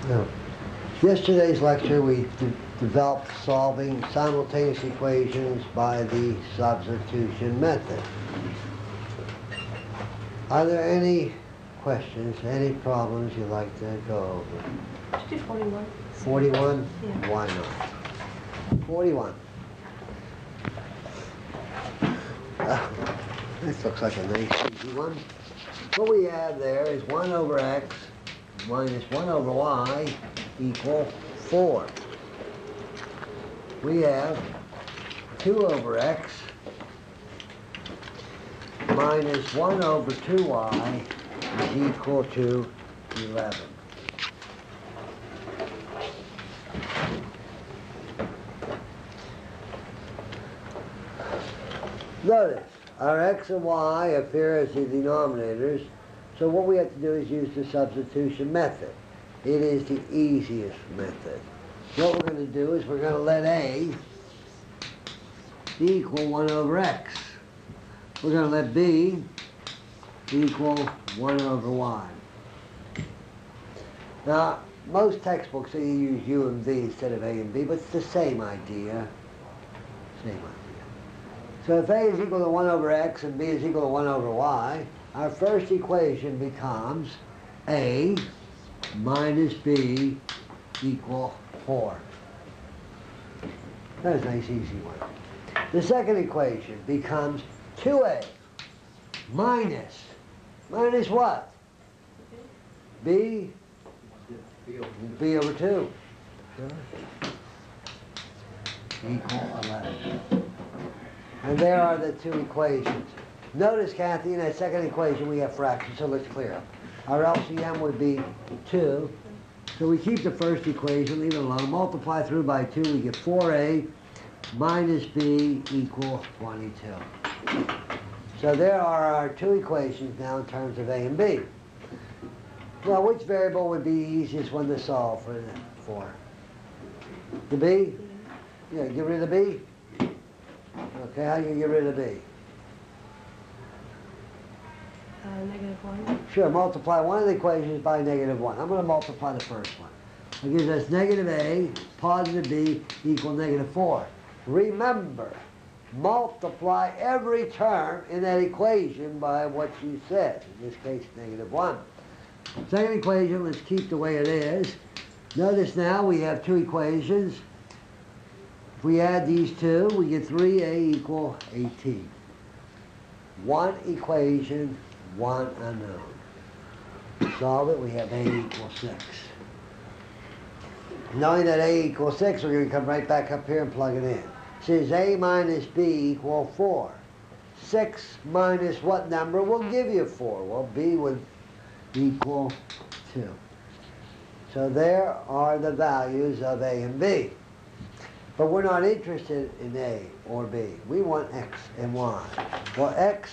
No. Yesterday's lecture we developed solving simultaneous equations by the substitution method. Are there any questions, any problems you'd like to go over? Let's do 41. 41? Yeah. Why not? 41. This looks like a nice easy one. What we have there is 1 over x minus 1 over y equal 4. We have 2 over x minus 1 over 2y is equal to 11. Notice, our x and y appear as the denominators, so what we have to do is use the substitution method. It is the easiest method. What we're going to do is we're going to let a equal 1 over x. We're going to let b equal 1 over y. Now, most textbooks, they use u and v instead of a and b, but it's the same idea. Same idea. So if a is equal to 1 over x and b is equal to 1 over y, our first equation becomes a minus b equal 4. That's a nice easy one. The second equation becomes 2a minus what? b over 2. Sure. Equal 11. And there are the two equations. Notice, Kathy, in that second equation we have fractions, so let's clear up. Our LCM would be 2. So we keep the first equation, leave it alone, multiply through by 2, we get 4a minus b equal 22. So there are our two equations now in terms of a and b. Well, which variable would be the easiest one to solve for? The b? Yeah, get rid of the b? Okay, how do you get rid of b? -1. Sure, multiply one of the equations by -1. I'm going to multiply the first one. It gives us negative a, positive b equal -4. Remember, multiply every term in that equation by what you said. In this case, -1. Second equation, let's keep the way it is. Notice now we have two equations. If we add these two, we get 3a equal 18. One equation, one unknown. Solve it, we have a equals 6. Knowing that a equals 6, we're going to come right back up here and plug it in. It says a minus b equal 4. 6 minus what number will give you 4? Well, b would equal 2. So there are the values of a and b. But we're not interested in a or b. We want x and y. Well, x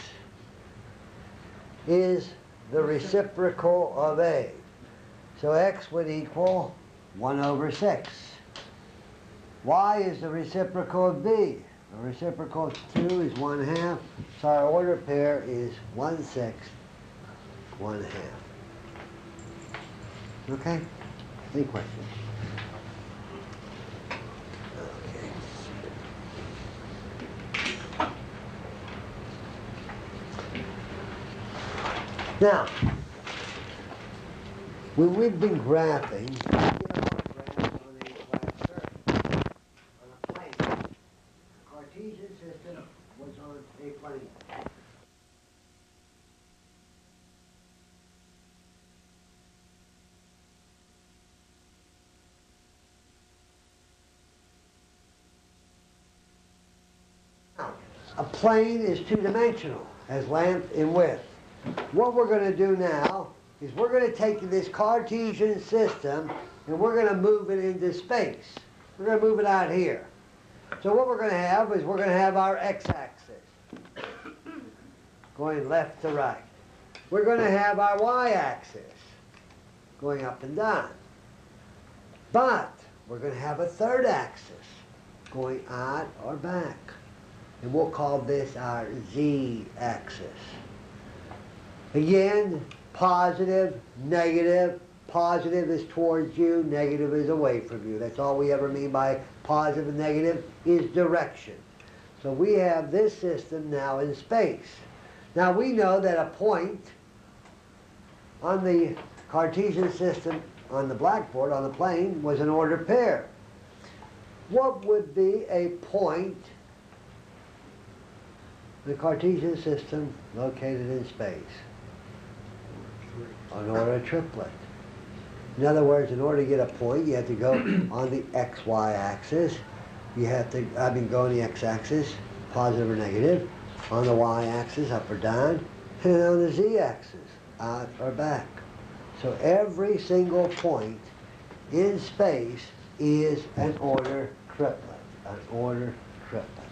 is the reciprocal of a. So x would equal 1 over 6. Y is the reciprocal of b. The reciprocal of 2 is 1/2. So our order pair is 1/6, 1/2. Okay? Any questions? Now, when we've been graphing, we get our graphs on a flat surface, on a plane. The Cartesian system was on a plane. Now, a plane is two-dimensional, has length and width. What we're going to do now is we're going to take this Cartesian system and we're going to move it into space. We're going to move it out here. So what we're going to have is we're going to have our x-axis going left to right. We're going to have our y-axis going up and down. But we're going to have a third axis going out or back. And we'll call this our z-axis. Again, positive, negative, positive is towards you, negative is away from you. That's all we ever mean by positive and negative is direction. So we have this system now in space. Now we know that a point on the Cartesian system on the blackboard, on the plane, was an ordered pair. What would be a point in the Cartesian system located in space? An ordered triplet. In other words, in order to get a point, you have to go on the XY axis. You have to, go on the X-axis, positive or negative. On the Y-axis, up or down. And on the Z-axis, out or back. So every single point in space is an order triplet. An order triplet.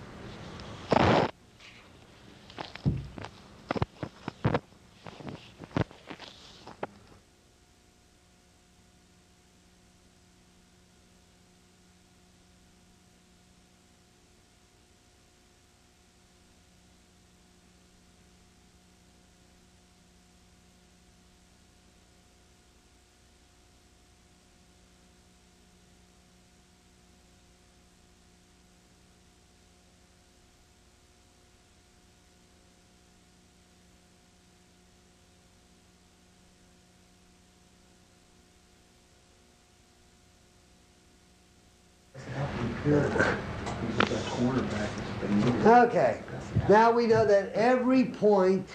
Okay, now we know that every point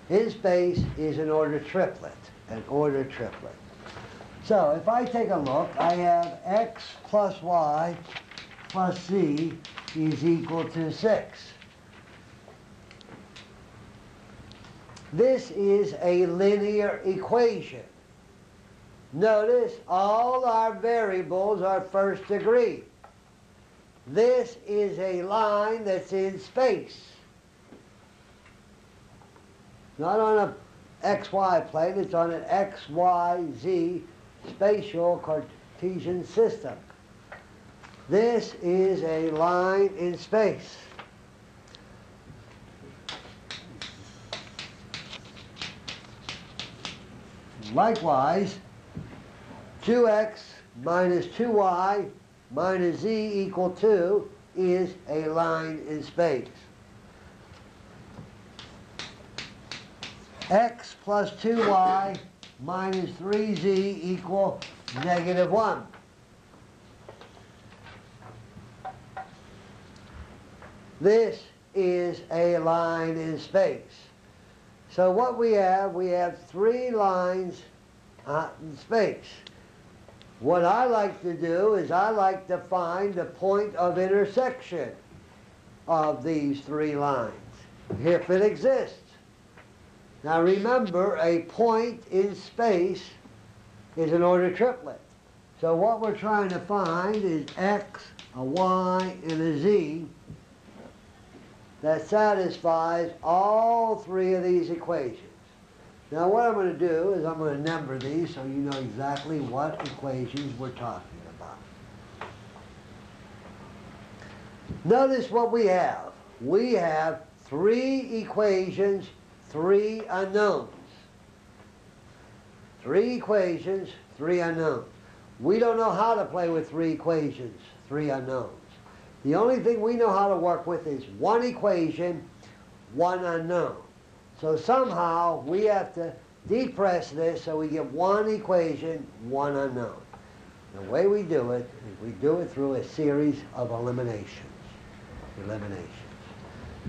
in space is an order triplet, an order triplet. So if I take a look, I have x plus y plus z is equal to 6. This is a linear equation. Notice all our variables are first degree. This is a line that's in space. Not on a XY plane, it's on an XYZ spatial Cartesian system. This is a line in space. Likewise, 2x minus 2y minus z equal 2 is a line in space. X plus 2y minus 3z equal negative 1. This is a line in space. So what we have 3 lines in space. What I like to do is I like to find the point of intersection of these 3 lines, if it exists. Now remember, a point in space is an order triplet. So what we're trying to find is x, a y, and a z that satisfies all 3 of these equations. Now what I'm going to do is I'm going to number these so you know exactly what equations we're talking about. Notice what we have. We have 3 equations, 3 unknowns. 3 equations, 3 unknowns. We don't know how to play with 3 equations, 3 unknowns. The only thing we know how to work with is 1 equation, 1 unknown. So somehow we have to depress this so we get 1 equation, 1 unknown. The way we do it is we do it through a series of eliminations.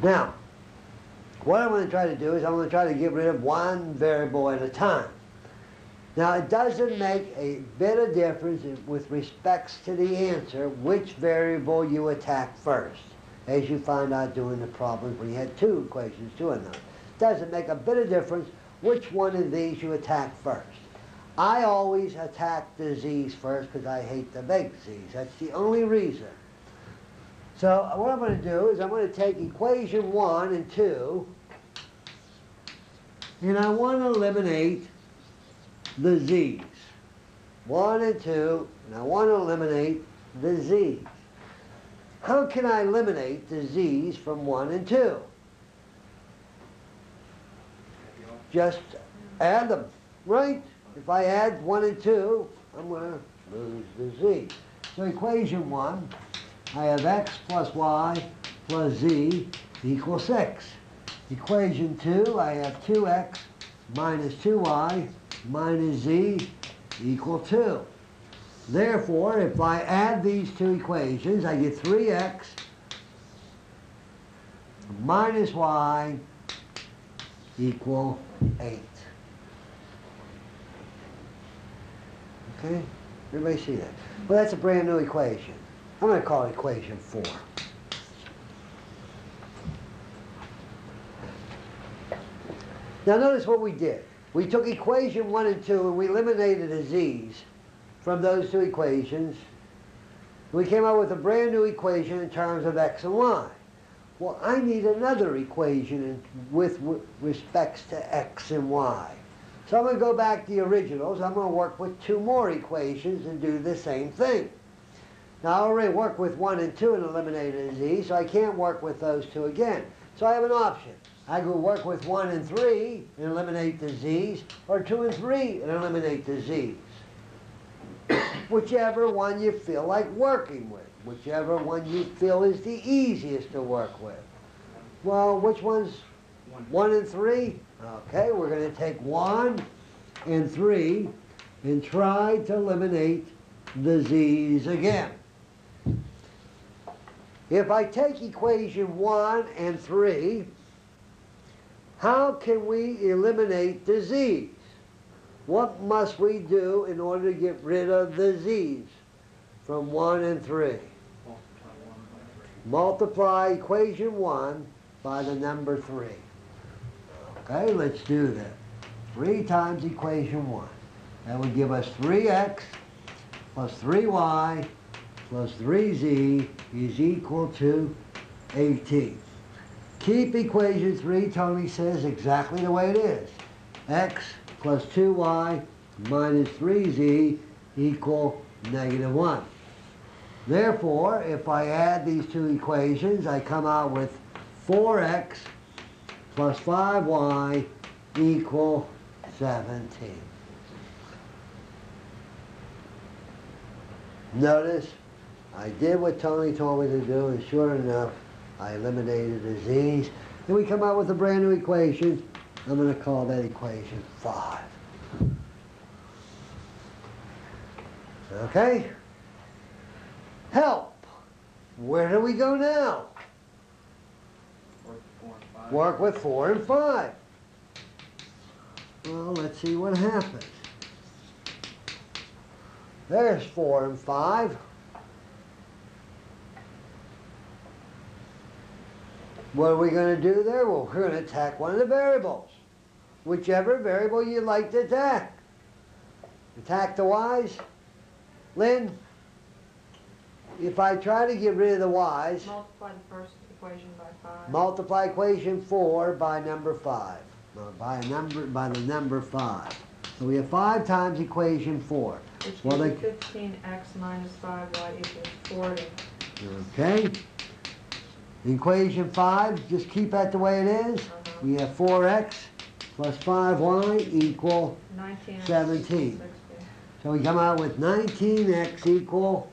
Now, what I'm going to try to do is I'm going to try to get rid of 1 variable at a time. Now, it doesn't make a bit of difference with respects to the answer which variable you attack first, as you find out doing the problems when you had 2 equations, 2 unknowns. Doesn't make a bit of difference which one of these you attack first. I always attack the z's first because I hate the big z's. That's the only reason. So what I'm going to do is I'm going to take equation 1 and 2, and I want to eliminate the z's. 1 and 2, and I want to eliminate the z's. How can I eliminate the z's from 1 and 2? Just add them, right? If I add 1 and 2, I'm going to lose the z. So equation 1, I have x plus y plus z equals 6. Equation 2, I have 2x minus 2y minus z equal 2. Therefore, if I add these two equations, I get 3x minus y equal 8. Okay? Everybody see that? Well, that's a brand new equation. I'm going to call it equation 4. Now notice what we did. We took equation 1 and 2 and we eliminated the z's from those two equations. We came up with a brand new equation in terms of x and y. Well, I need another equation with respects to x and y. So I'm going to go back to the originals. I'm going to work with 2 more equations and do the same thing. Now, I already worked with 1 and 2 and eliminated a z, so I can't work with those 2 again. So I have an option. I could work with 1 and 3 and eliminate the z's, or 2 and 3 and eliminate the z's. Whichever one you feel like working with. Whichever one you feel is the easiest to work with. Well, which one's 1 and 3? Okay, we're going to take 1 and 3 and try to eliminate the z's again. If I take equation 1 and 3, how can we eliminate the z's? What must we do in order to get rid of the z's from 1 and 3? Multiply equation 1 by the number 3. Okay, let's do that. 3 times equation 1. That would give us 3x plus 3y plus 3z is equal to 18. Keep equation 3, Tony says, exactly the way it is. X plus 2y minus 3z equal -1. Therefore, if I add these two equations, I come out with 4x plus 5y equal 17. Notice, I did what Tony told me to do, and sure enough, I eliminated the z's. Then we come out with a brand new equation. I'm going to call that equation 5. Okay? Help. Where do we go now? Work with 4 and 5. Well, let's see what happens. There's 4 and 5. What are we going to do there? Well, we're going to attack one of the variables. Whichever variable you'd like to attack. Attack the y's. Lynn, if I try to get rid of the y's, Multiply the first equation by 5. multiply equation 4 by number 5. By the number 5. So we have 5 times equation 4. Which Well, gives you 15x minus 5y equals 40. Okay. Equation 5, just keep that the way it is. We have 4x plus 5y equal 19x 17. 60. So we come out with 19x equal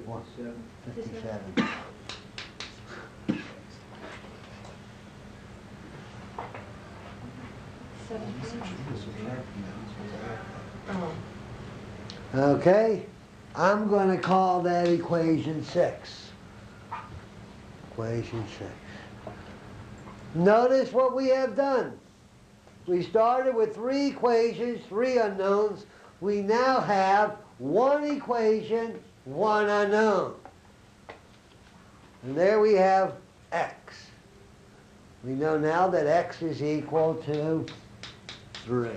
60. 57. Oh. Okay, I'm going to call that equation 6. Equation 6. Notice what we have done. We started with 3 equations, 3 unknowns. We now have 1 equation, 1 unknown. And there we have x. We know now that x is equal to 3.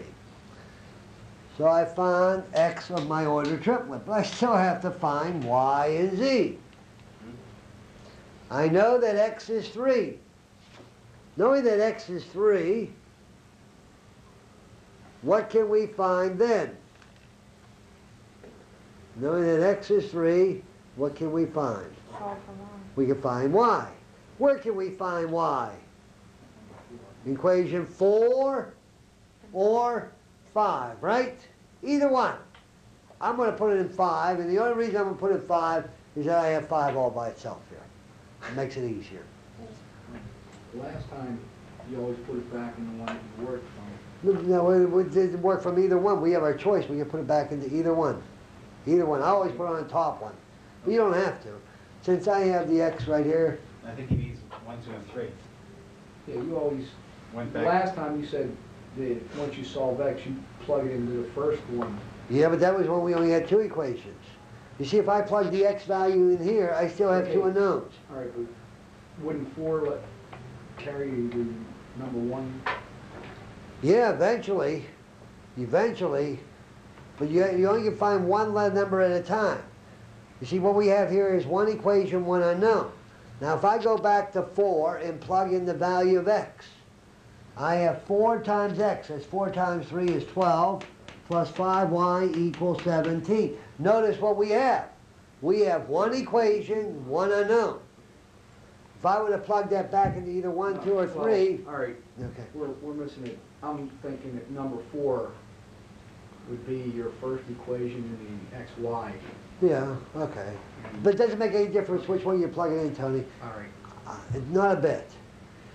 So I found x of my order triplet, but I still have to find y and z. I know that x is 3. Knowing that x is 3, what can we find then? Knowing that x is 3, what can we find? Solve for y. We can find y. Where can we find y? Equation 4 or 5, right? Either one. I'm going to put it in 5, and the only reason I'm going to put it in 5 is that I have 5 all by itself here. It makes it easier. Last time, you always put it back in the one that you worked from. No, it didn't work from either one. We have our choice. We can put it back into either one. Either one. I always put it on the top one. But you don't have to. Since I have the X right here, I think he needs 1, 2, and 3. Yeah, you always, Went back. last time you said that once you solve X, you plug it into the first one. yeah, but that was when we only had 2 equations. You see, if I plug the X value in here, I still have 2 unknowns. All right, but wouldn't 4 carry the number 1? Yeah, eventually. Eventually. But you only can find one number at a time. You see, what we have here is 1 equation, 1 unknown. Now, if I go back to 4 and plug in the value of X, I have 4 times X. That's 4 times 3 is 12, plus 5y equals 17. Notice what we have. We have 1 equation, 1 unknown. If I were to plug that back into either 1, 2, or 3... All right, Okay. we're missing it. I'm thinking that number 4 would be your first equation in the XY. Yeah, okay. But it doesn't make any difference which one you plug it in, Tony. All right. Not a bit.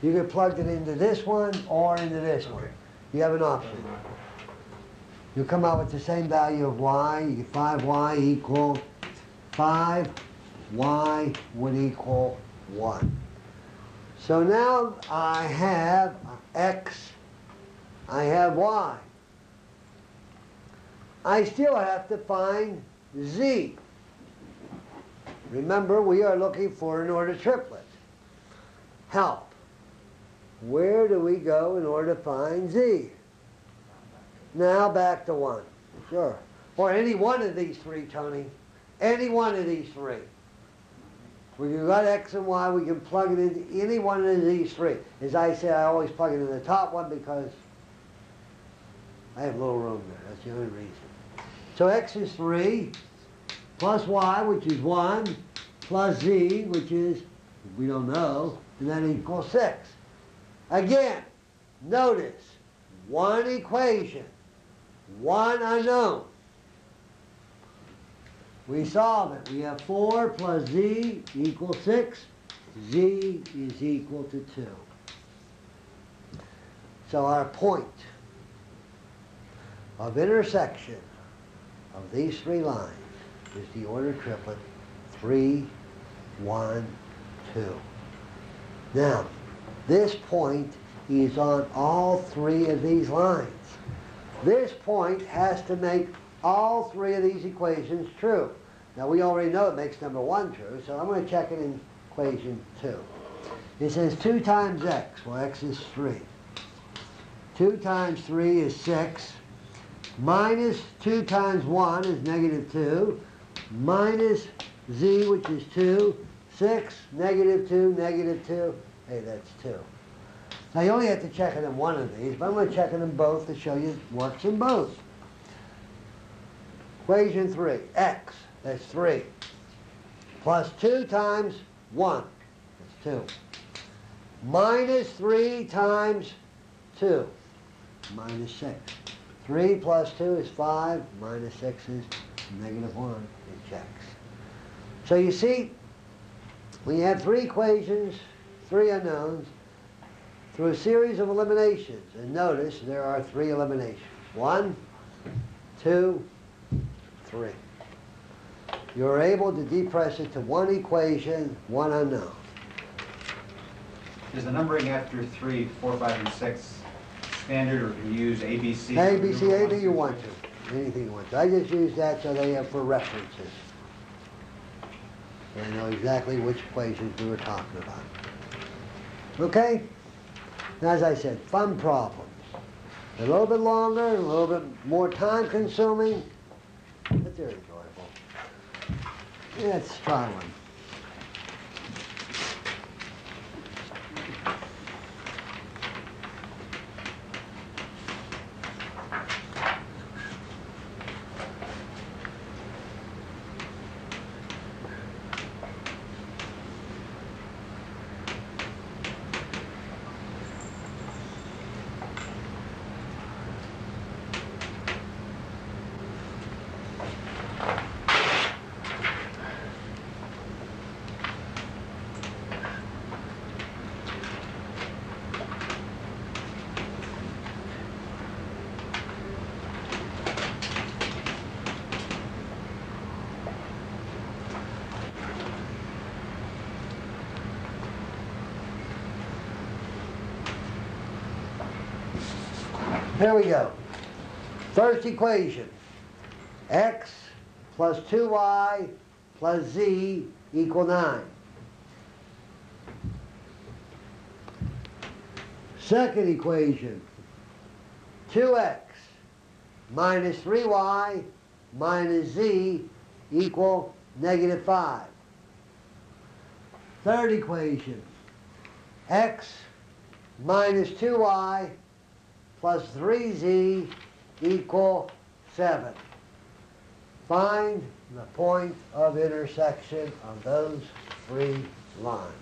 You can plug it into this one or into this one. Okay. You have an option. You come out with the same value of y. You get 5y equal 5y would equal 1. So now I have x, I have y. I still have to find z. Remember, we are looking for an ordered triplet. Help. Where do we go in order to find z? Now back to 1. Sure. Or any one of these 3, Tony. Any one of these 3. We've got x and y, we can plug it into any one of these 3. As I said, I always plug it in the top one because I have little room there. That's the only reason. So x is 3, plus y, which is 1, plus z, which is, we don't know, and that equals 6. Again, notice, 1 equation, 1 unknown. We solve it. We have 4 plus z equals 6. Z is equal to 2. So our point of intersection of these 3 lines is the ordered triplet 3, 1, 2. Now, this point is on all 3 of these lines. This point has to make all 3 of these equations true. Now, we already know it makes number 1 true, so I'm going to check it in equation 2. It says 2 times x. Well, x is 3. 2 times 3 is 6. Minus 2 times 1 is negative 2. Minus z, which is 2. 6, negative 2, negative 2. Hey, that's 2. Now, you only have to check it in one of these, but I'm going to check it in both to show you it works in both. Equation 3, x, that's 3. Plus 2 times 1, that's 2. Minus 3 times 2, minus 6. 3 plus 2 is 5, minus 6 is negative 1. It checks. So you see, when you have 3 equations, 3 unknowns, through a series of eliminations, and notice there are 3 eliminations. 1, 2, 3. You're able to depress it to 1 equation, 1 unknown. Is the numbering after 3, 4, 5, and 6 standard, or can you use A, B, C? A, B, C, anything you want to. Anything you want to. I just use that so they have for references. So I know exactly which equations we were talking about. Okay? Now, as I said, fun problems. A little bit longer, a little bit more time consuming, but they're enjoyable. Let's try one. Here we go. First equation, x plus 2y plus z equal 9. Second equation, 2x minus 3y minus z equal negative 5. Third equation, x minus 2y plus 3z equal 7. Find the point of intersection of those three lines.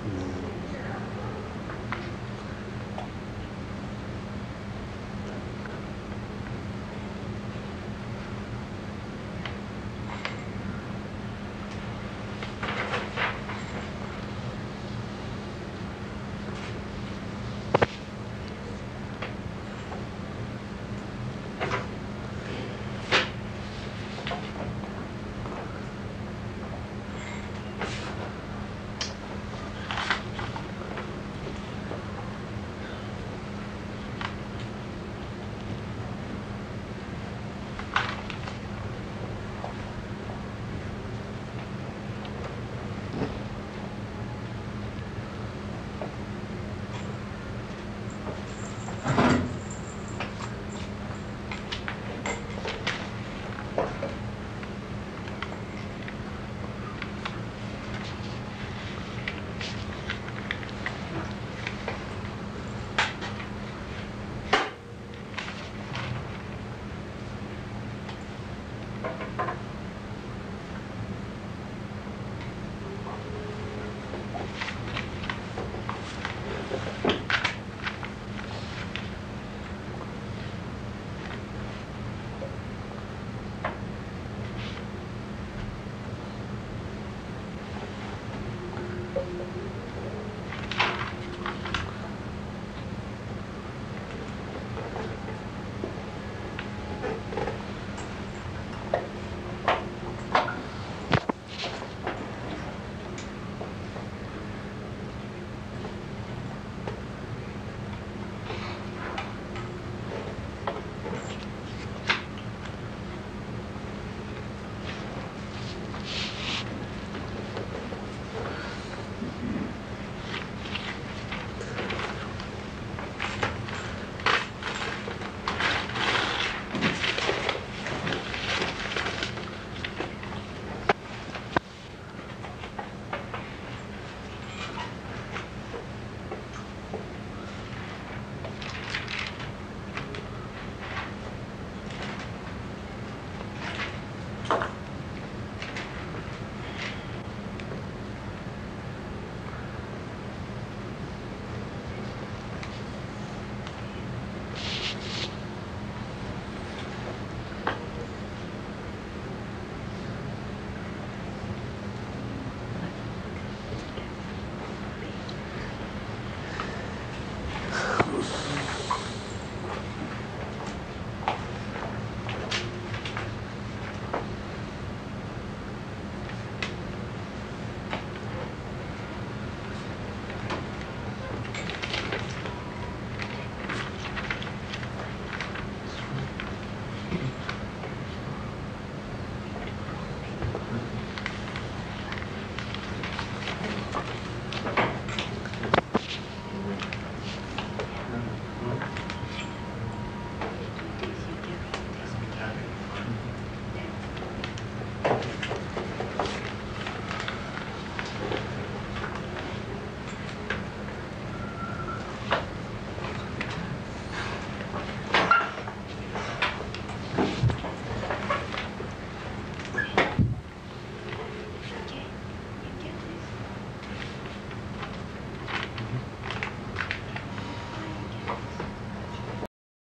Mm.